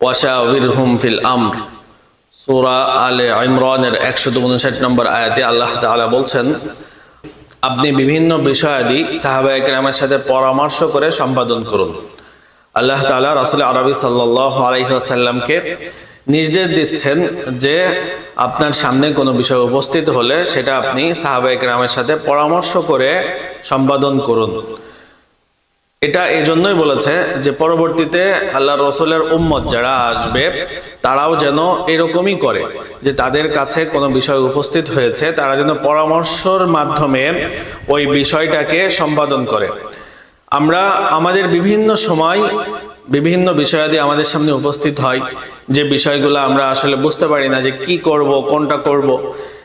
ওয়াশাওয়িরহুম feel আমর। সূরা আলে ইমরানের 159 নম্বর আয়াতে আল্লাহ তাআলা বলছেন, আপনি বিভিন্ন বিষয়াদি সাহাবায়ে কেরামের সাথে পরামর্শ করে সম্পাদন করুন। আল্লাহ তাআলা রাসূল আরবি সাল্লাল্লাহু আলাইহি ওয়াসাল্লামকে নির্দেশ দিচ্ছেন যে আপনার সামনে কোনো বিষয় উপস্থিত হলে সেটা আপনি সাহাবায়ে কেরামের সাথে পরামর্শ করে সম্পাদন করুন। এটা এই জন্যই বলেছে যে পরবর্তীতে আল্লাহর রাসূলের উম্মত যারা আসবে তারাও যেন এরকমই করে, যে তাদের কাছে কোনো বিষয় উপস্থিত হয়েছে তারা যেন পরামর্শের মাধ্যমে ওই বিষয়টাকে সম্পাদন করে। আমরা আমাদের বিভিন্ন সময় বিভিন্ন বিষয়াদি আমাদের সামনে উপস্থিত হয়, যে বিষয়গুলো আমরা আসলে বুঝতে পারি না যে কি করব, কোনটা করব।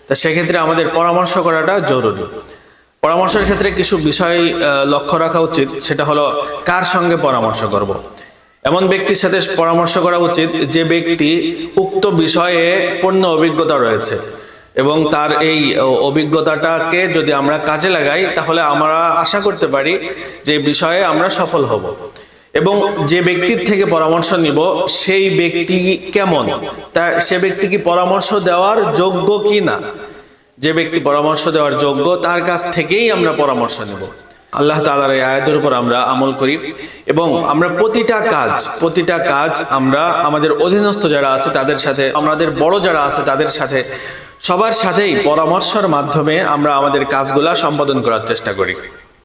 তা সেক্ষেত্রে আমাদের পরামর্শ করাটা জরুরি। পরামর্শের ক্ষেত্রে কিছু বিষয় লক্ষ্য রাখা উচিত, সেটা হলো কার সঙ্গে পরামর্শ করব। এমন ব্যক্তির সাথে পরামর্শ করা উচিত যে ব্যক্তি উক্ত বিষয়ে পূর্ণ অভিজ্ঞতা রয়েছে এবং তার এই অভিজ্ঞতাটাকে যদি আমরা কাজে লাগাই তাহলে আমরা আশা করতে পারি যে বিষয়ে আমরা সফল হব। এবং যে ব্যক্তির থেকে পরামর্শ নিব সেই ব্যক্তি কেমন, সে ব্যক্তি কি পরামর্শ দেওয়ার যোগ্য কি না, যে ব্যক্তি পরামর্শ দেওয়ার যোগ্য তার কাছ থেকেই আমরা পরামর্শ নেব। আল্লাহ তাআলার এই আয়াতের উপর আমরা আমল করি এবং আমরা প্রতিটা কাজ আমরা আমাদের অধীনস্থ যারা আছে তাদের সাথে, আমাদের বড় যারা আছে তাদের সাথে, সবার সাথেই পরামর্শের মাধ্যমে আমরা আমাদের কাজগুলা সম্পাদন করার চেষ্টা করি।